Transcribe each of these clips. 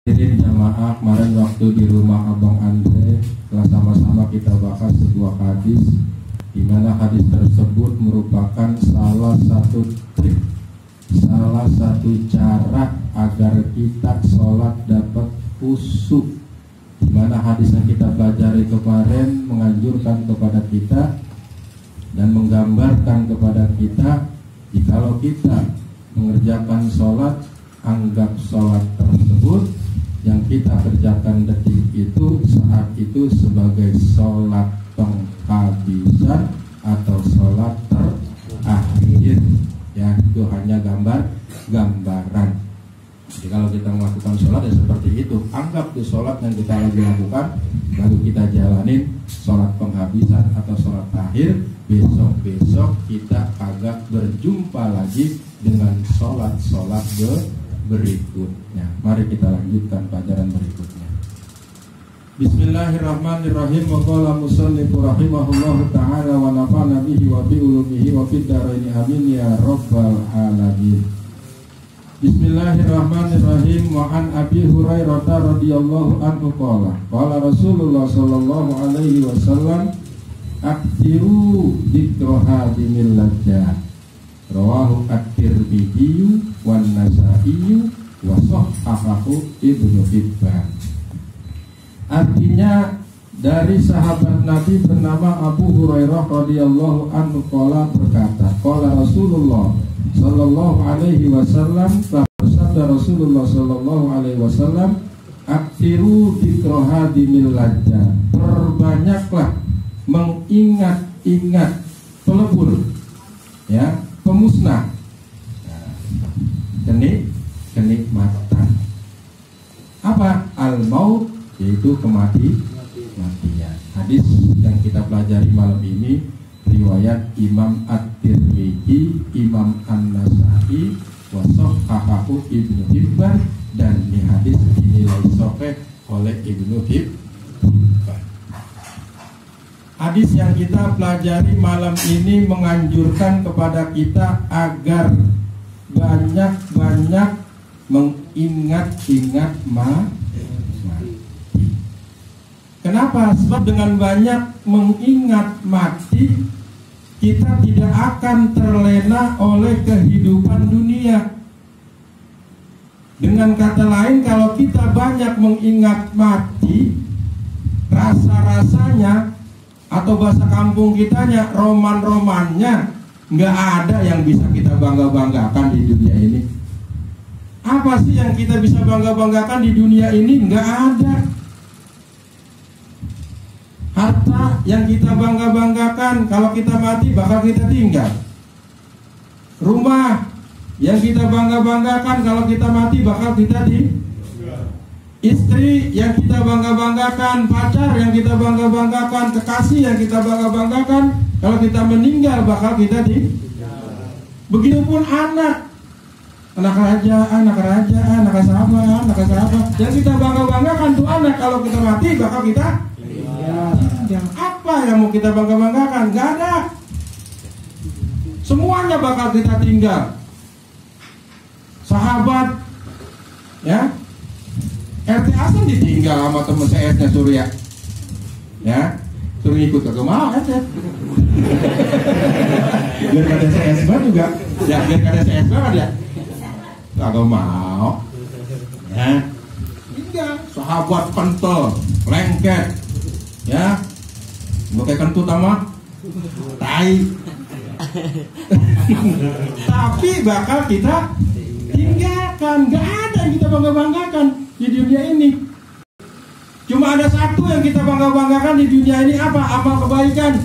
Hadirin jamaah, kemarin waktu di rumah Abang Andre telah sama-sama kita bahas sebuah hadis, di mana hadis tersebut merupakan salah satu trik, salah satu cara agar kita sholat dapat khusyuk. Di mana hadis yang kita pelajari kemarin menganjurkan kepada kita dan menggambarkan kepada kita, jikalau kita mengerjakan sholat, anggap sholat tersebut yang kita kerjakan detik itu, saat itu sebagai sholat penghabisan atau sholat terakhir. Ya, itu hanya gambaran. Jadi kalau kita melakukan sholat ya seperti itu, anggap itu sholat yang kita lagi lakukan, lalu kita jalanin sholat penghabisan atau sholat akhir. Besok-besok kita agak berjumpa lagi dengan sholat-sholat berikutnya. Mari kita lanjutkan pelajaran berikutnya. Bismillahirrahmanirrahim. Wa qala musannifu rahimahullahu ta'ala wa nafa'na bihi wa bi ulumihi wa fid dharaini amin ya rabbal alamin. Bismillahirrahmanirrahim. Wa an Abi Hurairah radhiyallahu anhu qala qala Rasulullah sallallahu alaihi wasallam aktsiru dzikra hadimil ladzat. Rawahu at-Tirmidzi wan Nasa'i wa sahhahahu Ibnu Hibban. Artinya dari sahabat Nabi bernama Abu Hurairah radhiyallahu anhu qala berkata, qala Rasulullah sallallahu alaihi wasallam, bersabda Rasulullah sallallahu alaihi wasallam, aktsiru dzikra hadimil ladzat. Perbanyaklah mengingat-ingat pelebur, ya, pemusnah kenikmatan. Apa? Al-maut, yaitu kematian. Hadis yang kita pelajari malam ini riwayat Imam At-Tirmidzi, Imam An-Nasa'i, wa sahhahahu Ibnu Hibban, dan di hadis dinilai sahih oleh Ibnu Hibban. Hadis yang kita pelajari malam ini menganjurkan kepada kita agar banyak-banyak mengingat-ingat mati. Kenapa? Sebab dengan banyak mengingat mati, kita tidak akan terlena oleh kehidupan dunia. Dengan kata lain, kalau kita banyak mengingat mati, rasa-rasanya atau bahasa kampung kitanya, roman-romannya, nggak ada yang bisa kita bangga-banggakan di dunia ini. Apa sih yang kita bisa bangga-banggakan di dunia ini? Nggak ada. Harta yang kita bangga-banggakan kalau kita mati bakal kita tinggal. Rumah yang kita bangga-banggakan kalau kita mati bakal kita tinggal. Istri yang kita bangga-banggakan, pacar yang kita bangga-banggakan, kekasih yang kita bangga-banggakan, kalau kita meninggal bakal kita tinggal. Begitupun anak raja, anak sahabat, yang kita bangga-banggakan tuh anak, kalau kita mati bakal kita tinggal. Apa yang mau kita bangga-banggakan? Gak ada. Semuanya bakal kita tinggal. Sahabat, ya, RT Hasan ditinggal sama temen CS-nya Surya, ya, suruh ikut kagak mau aja. Biar ada CS banget juga, ya, biar ada CS banget ya, kagak mau, ya. Tinggal sahabat kental, lengket, ya, pakai kentut sama tai, tapi bakal kita tinggalkan. Gak ada yang kita bangga-banggakan di dunia ini. Cuma ada satu yang kita bangga-banggakan di dunia ini, apa? Amal kebaikan.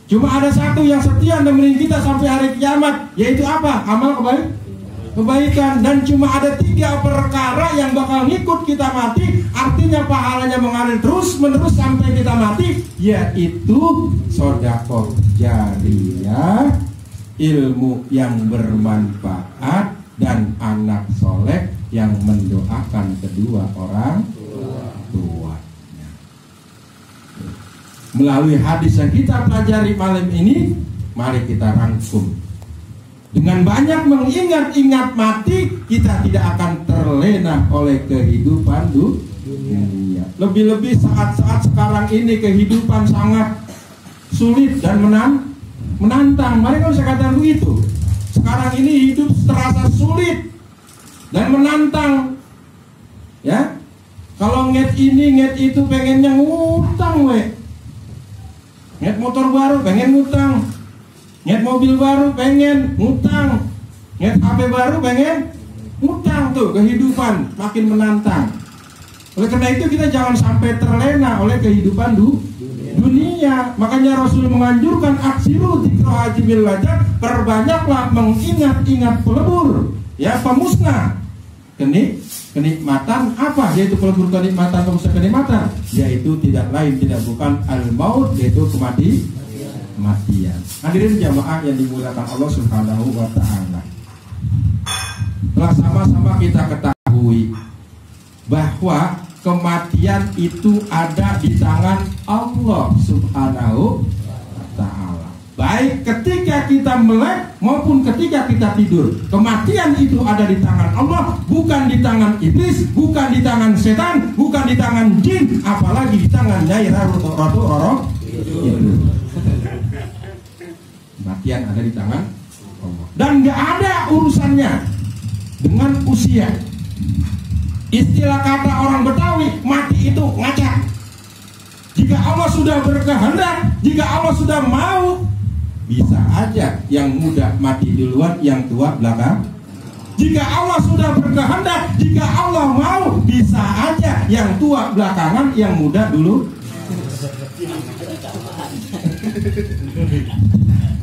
Cuma ada satu yang setia nemenin kita sampai hari kiamat, yaitu apa? Amal kebaikan. Dan cuma ada 3 perkara yang bakal ngikut kita mati, artinya pahalanya mengalir terus menerus sampai kita mati, yaitu sedekah jariyah, ilmu yang bermanfaat, dan anak soleh yang mendoakan kedua orang tuanya. Melalui hadis yang kita pelajari malam ini, mari kita rangkum Dengan banyak mengingat-ingat mati, kita tidak akan terlena oleh kehidupan dunia. Lebih-lebih saat-saat sekarang ini kehidupan sangat sulit dan menantang. Mari kalau saya katakan begitu. Sekarang ini hidup terasa sulit dan menantang. Ya, kalau nget ini nget itu pengennya ngutang, nget motor baru pengen ngutang, nget mobil baru pengen ngutang, nget HP baru pengen ngutang. Tuh kehidupan makin menantang. Oleh karena itu kita jangan sampai terlena oleh kehidupan dunia. Makanya Rasul menganjurkan aksiru dzikra hajibil ladzat, perbanyaklah mengingat-ingat pelebur, ya, pemusnah kenikmatan. Apa yaitu pelebur kenikmatan, pemusnah kenikmatan? Yaitu tidak lain tidak bukan al-maut, yaitu kematian. Hadirin jamaah yang dimuliakan Allah Subhanahu wa taala. Telah sama-sama kita ketahui bahwa kematian itu ada di tangan Allah Subhanahu wa ta'ala. Baik ketika kita melek maupun ketika kita tidur, kematian itu ada di tangan Allah, bukan di tangan iblis, bukan di tangan setan, bukan di tangan jin, apalagi di tangan Nyai Ratu Roro. Kematian ada di tangan Allah. Dan gak ada urusannya dengan usia. Istilah kata orang Betawi, mati itu ngaca. Jika Allah sudah berkehendak, jika Allah sudah mau, bisa aja yang muda mati duluan, yang tua belakang. Jika Allah sudah berkehendak, jika Allah mau, bisa aja yang tua belakangan, yang muda dulu.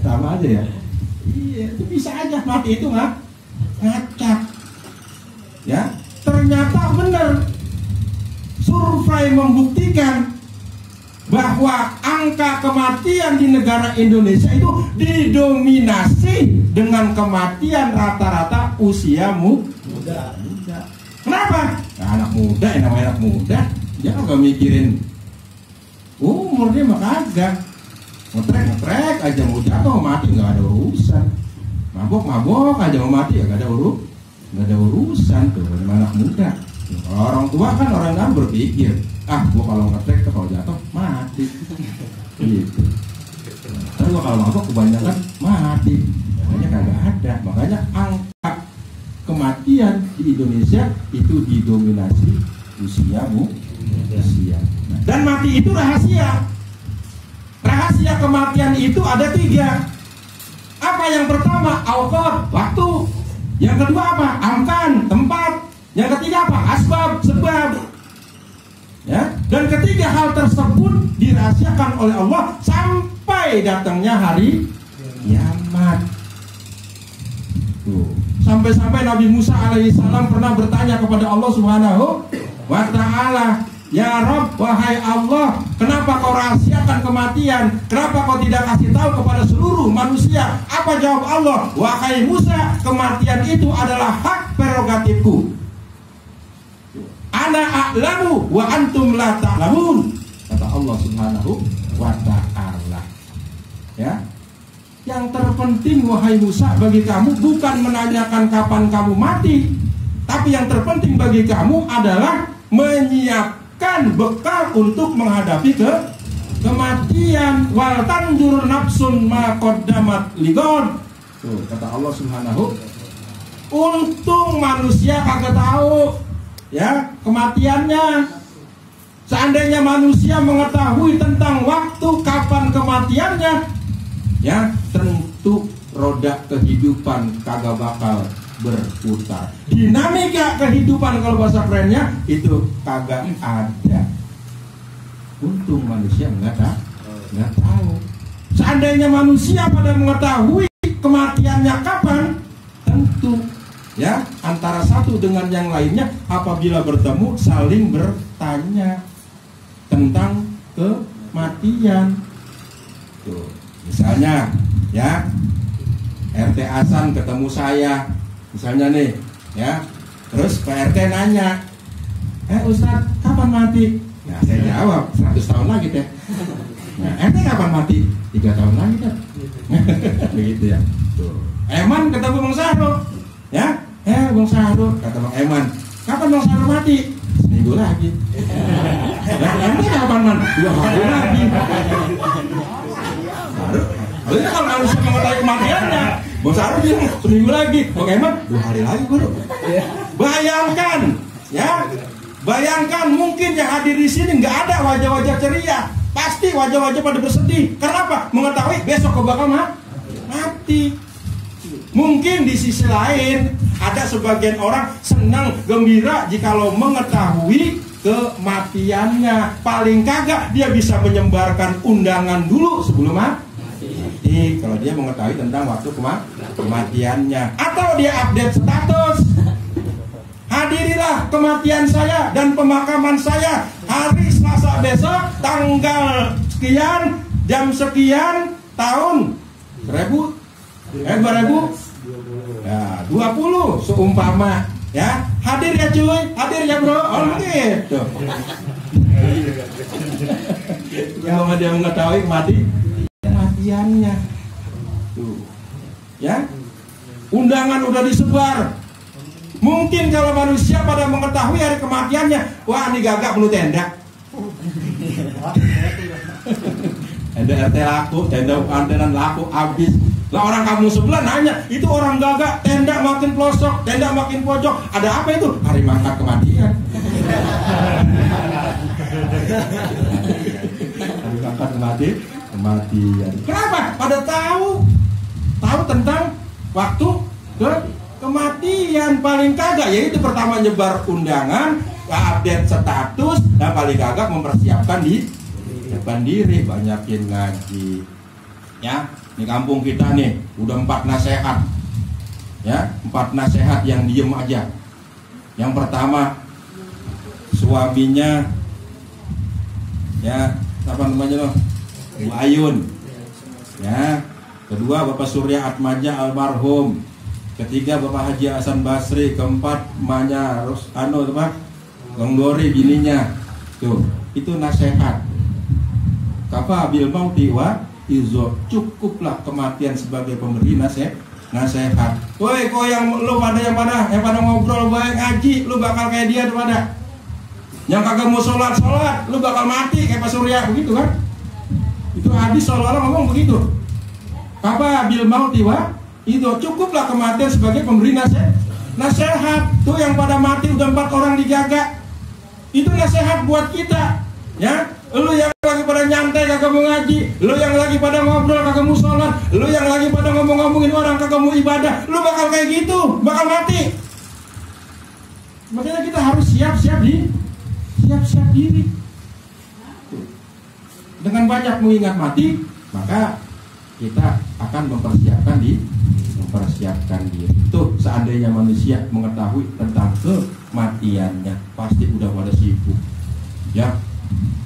Sama aja ya. Iya, itu bisa aja mati itu ngacak. Ya. Ternyata benar, survei membuktikan bahwa angka kematian di negara Indonesia itu didominasi dengan kematian rata-rata usia muda. Kenapa? Nah, anak muda, yang namanya anak muda, dia nggak mikirin umurnya, mah kagak. Ngetrek aja, mau jatuh mati nggak ada urusan. Mabok aja mau mati ya nggak ada urusan tuh dengan anak muda. Kalau orang tua kan orang kan berpikir, gua kalau ngetrek kalau jatuh mati, gitu. Tapi gua kalau mabok kebanyakan mati, makanya kagak ada. Makanya angka kematian di Indonesia itu didominasi usia. Nah, dan mati itu rahasia. Rahasia kematian itu ada 3. Apa yang pertama? Awqat, waktu. Yang kedua apa? Amkan, tempat. Yang ketiga apa? Asbab, sebab. Ya. Dan ketiga hal tersebut dirahasiakan oleh Allah sampai datangnya hari kiamat. Tuh. Sampai-sampai Nabi Musa alaihissalam pernah bertanya kepada Allah Subhanahu wa ta'ala, ya Rabb, wahai Allah, kenapa kau rahasiakan kematian? Kenapa kau tidak kasih tahu kepada seluruh manusia? Apa jawab Allah? Wahai Musa, kematian itu adalah hak prerogatifku. Ana a'lamu wa antum la ta'lamun, kata Allah Subhanahu wa ta'ala. Ya. Yang terpenting wahai Musa bagi kamu bukan menanyakan kapan kamu mati, tapi yang terpenting bagi kamu adalah menyiapkan bekal untuk menghadapi kematian. Wal tanjur nafsun ma qaddamat ligon. Tuh kata Allah Subhanahu. Untung manusia kagak tahu ya kematiannya. Seandainya manusia mengetahui tentang waktu kapan kematiannya, ya tentu roda kehidupan kagak bakal berputar. Dinamika kehidupan kalau bahasa kerennya itu kagak ada. Untung manusia nggak tahu. Seandainya manusia pada mengetahui kematiannya kapan, tentu ya antara satu dengan yang lainnya apabila bertemu saling bertanya tentang kematian. Tuh, misalnya ya RT Hasan ketemu saya misalnya nih ya, terus Pak RT nanya, Ustadz kapan mati? Nah saya jawab 100 tahun lagi teh. Nah RT kapan mati? 3 tahun lagi teh. Begitu ya. Tuh. Eman ketemu Bang Saro, ya, Bang Saro kata Bang Eman, kapan Bang Saro mati? Seminggu lagi. Emangnya kapan man? 2 hari lagi. Baru kalau manusia mengetahui kematiannya, Bang Saro bilang seminggu lagi, Bang Eman 2 hari lagi baru. Bayangkan, ya, bayangkan mungkin yang hadir di sini nggak ada wajah-wajah ceria, pasti wajah-wajah pada bersedih. Kenapa? Mengetahui besok kau bakal mati. Mungkin di sisi lain ada sebagian orang senang gembira jikalau mengetahui kematiannya. Paling kagak dia bisa menyebarkan undangan dulu sebelum mati. Kalau dia mengetahui tentang waktu kematiannya, atau dia update status. Hadirilah kematian saya dan pemakaman saya hari Selasa besok tanggal sekian jam sekian tahun 2000 ya, 20 seumpama, ya, hadir ya cuy, hadir ya bro, gitu. Kalau dia mengetahui kematiannya, tuh, ya, undangan udah disebar. Mungkin kalau manusia pada mengetahui hari kematiannya, wah ini gagak perlu tenda. Ada RT laku, tenda antenan laku habis. Lah orang kamu sebelah nanya, itu orang gagak, tenda makin pelosok, tenda makin pojok. Ada apa itu? Hari mangkat kematian. Hari mangkat kematian. Kenapa? Pada tahu tentang waktu kematian. Paling kagak yaitu pertama nyebar undangan, update status, dan paling kagak mempersiapkan diri, banyakin ngaji, ya. Di kampung kita nih udah 4 nasihat, ya, 4 nasihat yang diem aja. Yang pertama, suaminya, ya, apa namanya loh, Bu Ayun, ya. Kedua Bapak Surya Atmaja almarhum. Ketiga Bapak Haji Hasan Basri. Keempat emaknya Bang Dori bininya. Tuh, itu nasihat. Kapa bil mauti wa izo, cukuplah kematian sebagai pemberi nasihat. Woi, kok yang pada ngobrol baik ngaji, lu bakal kayak dia daripada yang kagak mau sholat, lu bakal mati kayak Pak Surya, begitu kan? Itu hadis seolah-olah ngomong begitu. Kapa bil mauti wa izo, cukuplah kematian sebagai pemberi nasihat. Tuh yang pada mati udah 4 orang dijaga. Itu nasihat buat kita, ya. Lu yang lagi pada nyantai kagak mau ngaji, lu yang lagi pada ngobrol kagak mau sholat, lu yang lagi pada ngomong-ngomongin orang kagak mau ibadah, lu bakal kayak gitu, bakal mati. Makanya kita harus siap-siap diri. Dengan banyak mengingat mati, maka kita akan mempersiapkan diri. Tuh, seandainya manusia mengetahui tentang kematiannya, pasti udah pada sibuk, ya.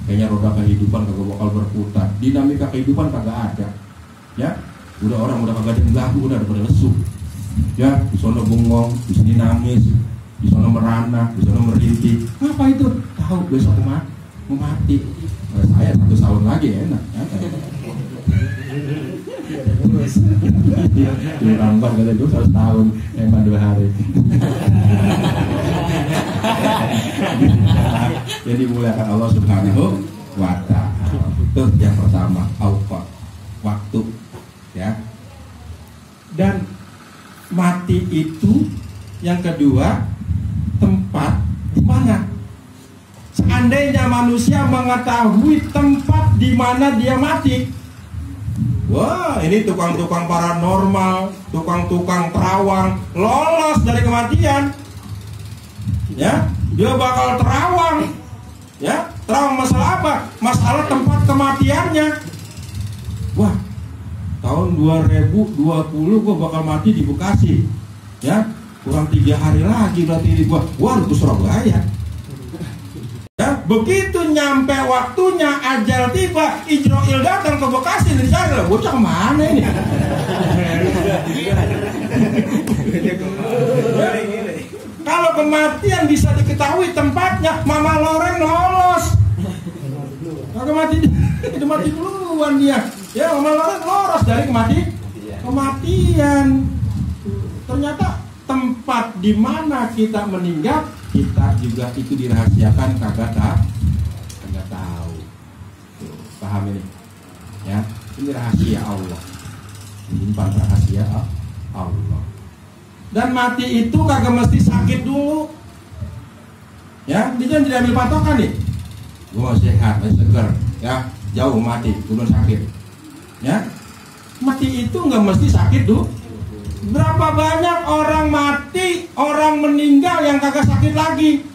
Kayaknya roda kehidupan kagak bakal berputar, dinamika kehidupan kagak ada, ya. Orang udah kagak ada yang ganggu, udah pada lesu, ya. Di sana bengong, di sini nangis, di sana merana, di sana merintih. Apa itu? Tahu besok mau mati. Saya 1 tahun lagi enak, ya. Dirambat kata itu 100 tahun, emang 2 hari. Jadi muliakan Allah Subhanahu wa ta'ala. Itu yang pertama, awqat, waktu, ya. Dan mati itu yang kedua, tempat di mana. Seandainya manusia mengetahui tempat di mana dia mati, wah, ini tukang-tukang paranormal, tukang-tukang terawang lolos dari kematian, ya. Dia bakal terawang, ya. Terawang masalah apa? Masalah tempat kematiannya. Wah, tahun 2020 gua bakal mati di Bekasi, ya. Kurang 3 hari lagi berarti ini gua harus ke Surabaya. Ya, begitu nyampe waktunya ajal tiba, Ijroil datang ke Bekasi, dicari lah, bocah kemana ini? Kalau kematian bisa diketahui tempatnya, Mama Loren lolos. Kalau mati duluan dia, ya, Mama Loren lolos dari kematian. Ternyata tempat di mana kita meninggal, kita juga itu dirahasiakan, kagak tahu. Tuh, paham ini? Ya, ini rahasia Allah. Menyimpan rahasia Allah. Dan mati itu kagak mesti sakit dulu. Ya, dia jangan diambil patokan nih. Gua sehat, masih seger, ya, jauh mati, belum sakit. Ya, mati itu nggak mesti sakit dulu. Berapa banyak orang mati, orang meninggal yang kagak sakit lagi.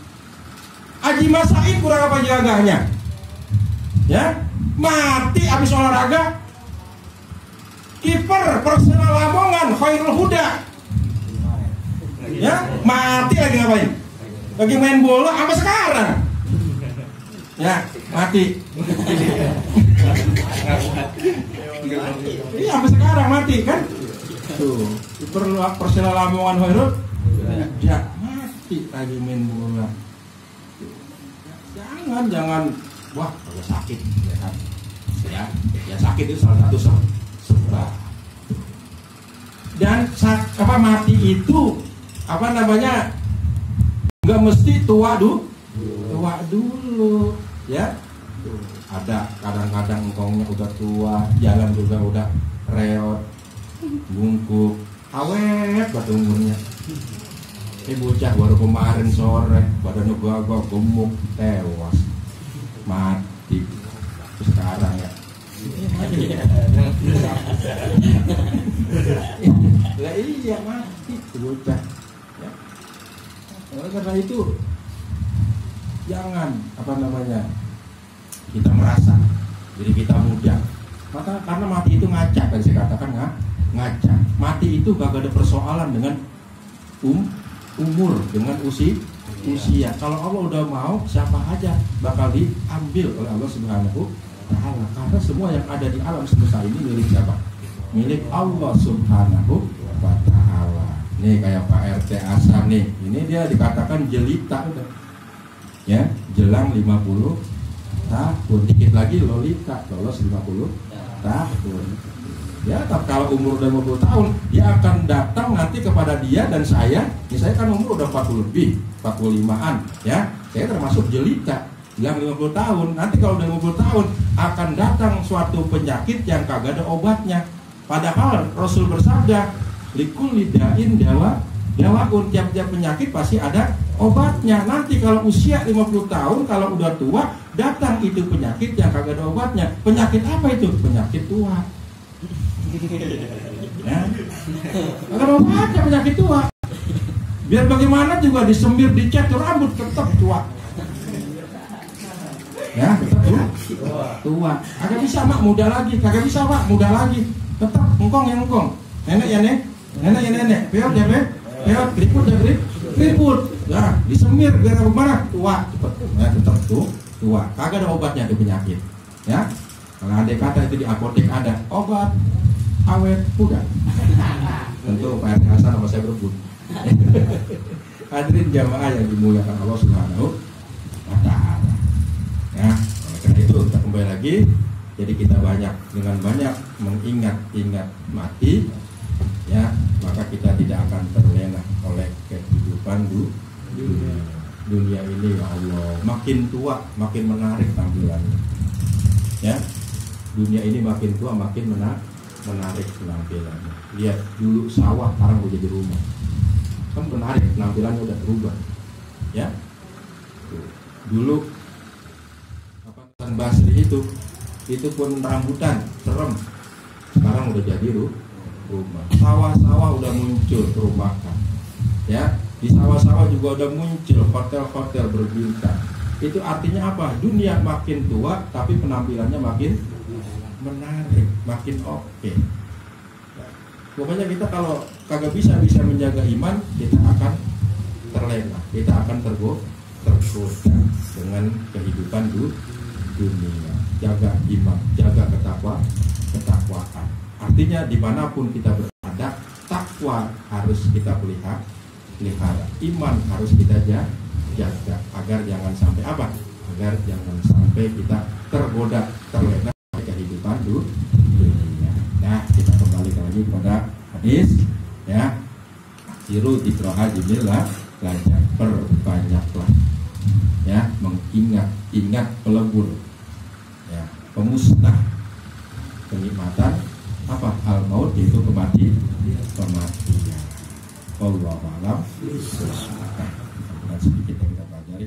Haji Mas Said kurang apa jaganya? Ya, mati habis olahraga. Kiper Persela Lamongan Khairul Huda, ya, mati lagi ngapain? Lagi main bola sampai sekarang. Ya, mati. Iya, sampai sekarang mati kan? Tuh, kiper Persela Lamongan Khairul ya mati lagi main bola. Jangan wah kalau sakit ya kan. Ya sakit itu salah satu sebab. Dan mati itu apa namanya, nggak mesti tua dulu ya. Ada kadang-kadang engkongnya udah tua, jalan juga udah reot, bungkuk, awet buat umurnya. Bocah baru kemarin sore badannya gagah, gemuk, tewas, mati. Terus sekarang ya. Lah iya mati bocah. Ya. Oleh karena itu jangan kita merasa jadi kita muda. Maka karena mati itu ngacak, kan saya katakan ngacak. Mati itu gak ada persoalan dengan umur, dengan usia. Kalau Allah udah mau, siapa aja bakal diambil oleh Allah Subhanahu wa Ta'ala. Karena semua yang ada di alam semesta ini milik siapa? Milik Allah Subhanahu wa Ta'ala. Nih kayak Pak RT Asam nih, ini dia dikatakan jelita, ya, jelang 50 tahun, dikit lagi lolita, lolos 50 tahun. Ya, tapi kalau umur udah 50 tahun, dia akan datang nanti kepada dia dan saya. Misalnya kan umur udah 40 lebih, 45-an, ya. Saya termasuk jelita, yang 50 tahun. Nanti kalau udah 50 tahun akan datang suatu penyakit yang kagak ada obatnya. Padahal Rasul bersabda, likulli da'in dawaun, tiap-tiap penyakit pasti ada obatnya. Nanti kalau usia 50 tahun, kalau udah tua, datang itu penyakit yang kagak ada obatnya. Penyakit apa itu? Penyakit tua. Ya. Kalau obatnya penyakit tua, biar bagaimana juga disemir, dicat rambut tetap tua. Ya, tetap tua. Kagak bisa mak muda lagi, kagak bisa mak muda lagi. Tetap engkong yang engkong, nenek ya nenek, peot ya peot, keriput ya keriput. Ya, disemir biar bagaimana tua cepet. Ya, tetap tua. Kagak ada obatnya itu penyakit. Ya. Kalau andai kata itu di apotek ada obat awet muda, tentu Pak RT Hasan sama saya berebut. Hadirin jamaah yang dimuliakan Allah Subhanahu wa Ta'ala. Ya, oleh karena itu kita kembali lagi. Jadi kita dengan banyak mengingat mati, ya, maka kita tidak akan terlena oleh kehidupan dunia ini. Ya Allah, makin tua makin menarik tampilannya. Ya, dunia ini makin tua makin menarik penampilannya. Lihat dulu sawah, sekarang udah jadi rumah. Kan menarik, penampilannya udah berubah. Ya. Dulu Hasan Basri itu pun rambutan, serem. Sekarang udah jadi rumah. Sawah-sawah udah muncul perumahan. Ya, di sawah-sawah juga udah muncul hotel-hotel berbintang. Itu artinya apa? Dunia makin tua tapi penampilannya makin menarik, makin oke. Pokoknya kita kalau kagak bisa menjaga iman, kita akan terlena, kita akan tergoda dengan kehidupan dunia. Jaga iman, jaga ketakwaan. Artinya dimanapun kita berada, takwa harus kita pelihara, iman harus kita jaga agar jangan sampai apa? Agar jangan sampai kita tergoda, terlena kehidupan dunia. Nah, kita kembali lagi pada hadis, ya. Aksiru dzikra jimilah, belajar perbanyaklah ya, ingat pelebur ya, pemusnah kenikmatan apa al maut, yaitu kematian. Wallahu a'lam. Sedikit yang kita pelajari.